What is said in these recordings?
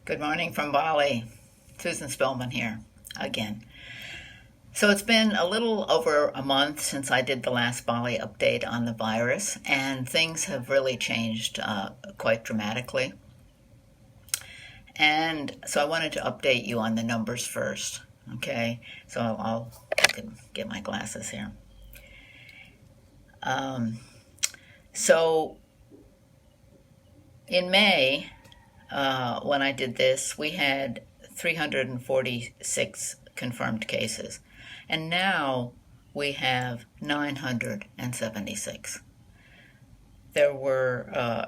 Good morning from Bali. Susan Spellman here again. So it's been a little over a month since I did the last Bali update on the virus, and things have really changed quite dramatically. And so I wanted to update you on the numbers first. Okay, so I can get my glasses here. So in May, when I did this, we had 346 confirmed cases, and now we have 976. There were,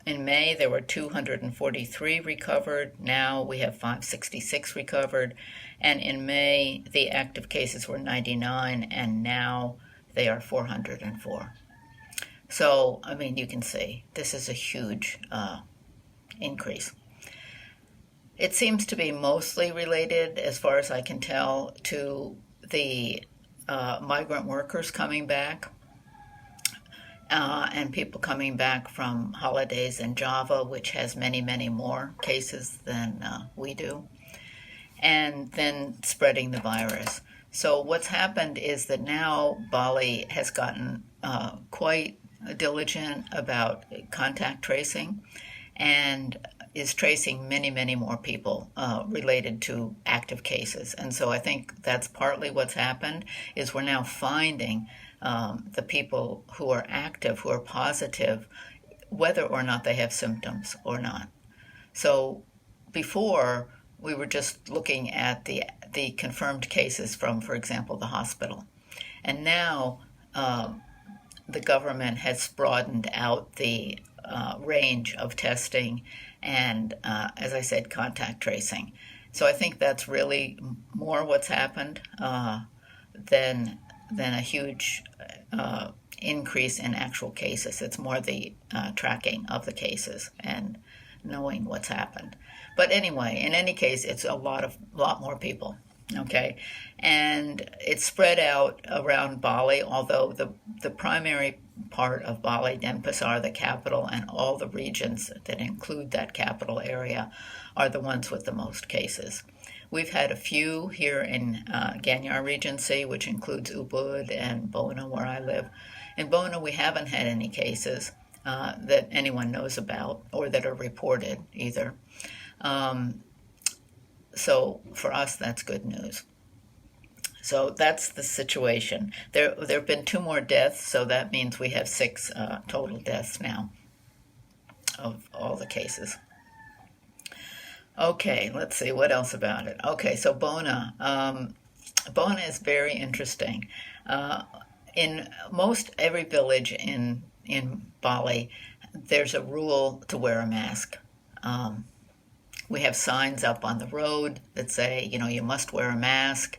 in May, there were 243 recovered. Now we have 566 recovered, and in May, the active cases were 99, and now they are 404. So, I mean, you can see this is a huge increase. It seems to be mostly related, as far as I can tell, to the migrant workers coming back and people coming back from holidays in Java, which has many, many more cases than we do, and then spreading the virus. So what's happened is that now Bali has gotten quite diligent about contact tracing and is tracing many, many more people related to active cases. And so I think that's partly what's happened, is we're now finding the people who are active, who are positive, whether or not they have symptoms or not. So before, we were just looking at the confirmed cases from, for example, the hospital. And now the government has broadened out the range of testing and, as I said, contact tracing. So I think that's really more what's happened than a huge increase in actual cases. It's more the tracking of the cases and knowing what's happened. But anyway, in any case, it's a lot more people. Okay, and it's spread out around Bali, although the primary part of Bali, Denpasar, the capital, and all the regions that include that capital area are the ones with the most cases. We've had a few here in Ganyar Regency, which includes Ubud and Bona, where I live. In Bona, we haven't had any cases that anyone knows about or that are reported either. So for us, that's good news. So that's the situation. There have been 2 more deaths, so that means we have 6 total deaths now of all the cases. Okay, let's see, what else about it? Okay, so Bona. Bona is very interesting. In most every village in Bali, there's a rule to wear a mask. We have signs up on the road that say, you must wear a mask,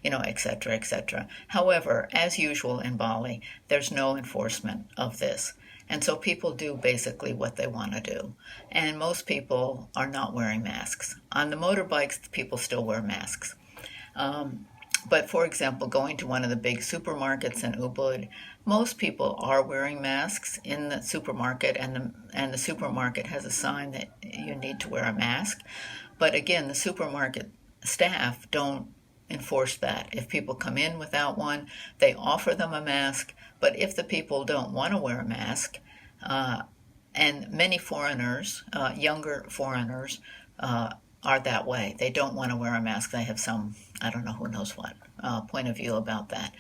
et cetera, et cetera. However, as usual in Bali, there's no enforcement of this. And so people do basically what they want to do. And most people are not wearing masks. On the motorbikes, people still wear masks. But for example, going to one of the big supermarkets in Ubud, most people are wearing masks in the supermarket, and the supermarket has a sign that you need to wear a mask. But again, the supermarket staff don't enforce that. If people come in without one, they offer them a mask. But if the people don't want to wear a mask, and many foreigners, younger foreigners, are that way. They don't want to wear a mask. They have some, I don't know, who knows what point of view about that.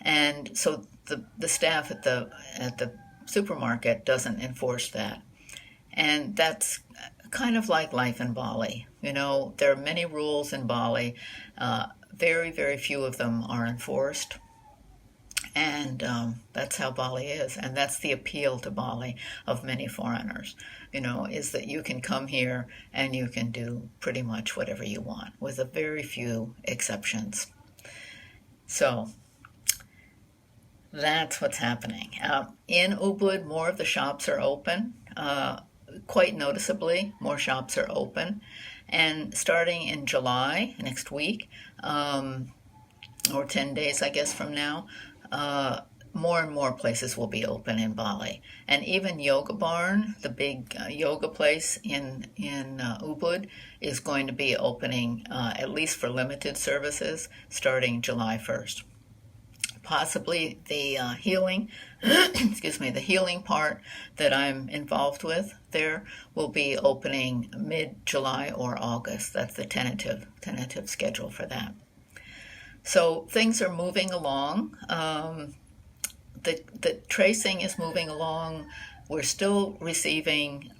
And so the staff at the supermarket doesn't enforce that. And that's kind of like life in Bali. There are many rules in Bali. Very, very few of them are enforced. And that's how Bali is. And that's the appeal to Bali of many foreigners, is that you can come here and you can do pretty much whatever you want, with a very few exceptions. So that's what's happening. In Ubud, more of the shops are open. Quite noticeably, more shops are open. And starting in July, next week, or 10 days, I guess, from now, more and more places will be open in Bali, and even Yoga Barn, the big yoga place in Ubud, is going to be opening at least for limited services starting July 1st. Possibly the healing, excuse me, the healing part that I'm involved with there will be opening mid-July or August. That's the tentative schedule for that. So things are moving along. The tracing is moving along. We're still receiving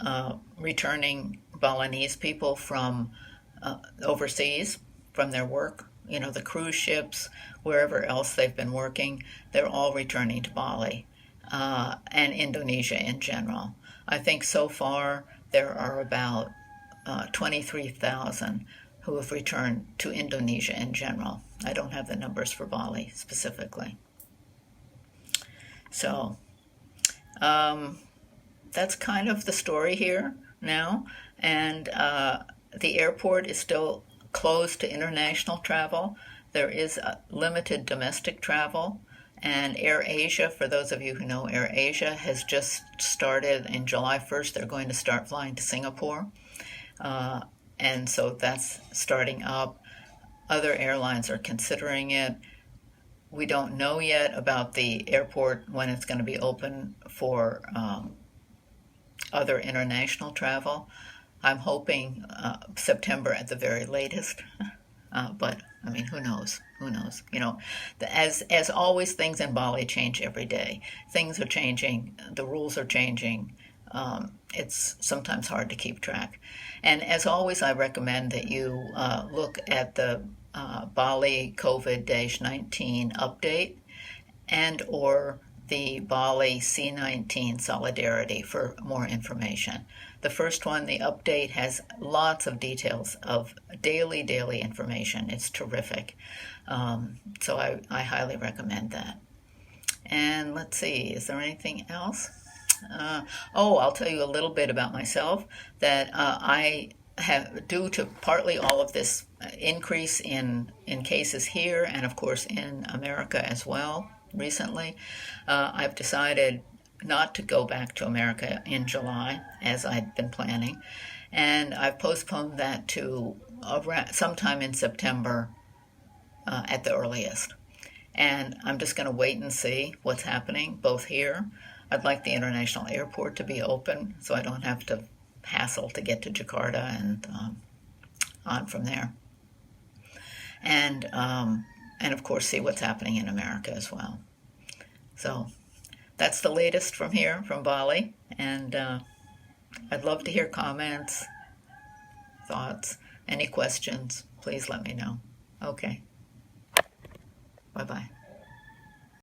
returning Balinese people from overseas from their work. You know, the cruise ships, wherever else they've been working, they're all returning to Bali and Indonesia in general. I think so far there are about 23,000 who have returned to Indonesia in general. I don't have the numbers for Bali specifically. So that's kind of the story here now. And the airport is still closed to international travel. There is limited domestic travel. And AirAsia, for those of you who know AirAsia, has just started in July 1st. They're going to start flying to Singapore. And so that's starting up. Other airlines are considering it. We don't know yet about the airport when it's going to be open for other international travel. I'm hoping September at the very latest, but I mean, who knows? Who knows? You know, as always, things in Bali change every day. Things are changing. The rules are changing. It's sometimes hard to keep track. And as always, I recommend that you look at the Bali COVID-19 update and or the Bali C-19 Solidarity for more information. The first one, the update, has lots of details of daily information. It's terrific. So I highly recommend that. And let's see, is there anything else? I'll tell you a little bit about myself, that I have, due to partly all of this increase in cases here and of course in America as well recently, I've decided not to go back to America in July as I'd been planning, and I've postponed that to sometime in September at the earliest. And I'm just going to wait and see what's happening both here. I'd like the international airport to be open so I don't have to hassle to get to Jakarta and on from there. And of course see what's happening in America as well. So that's the latest from here, from Bali. And I'd love to hear comments, thoughts, any questions. Please let me know. Okay.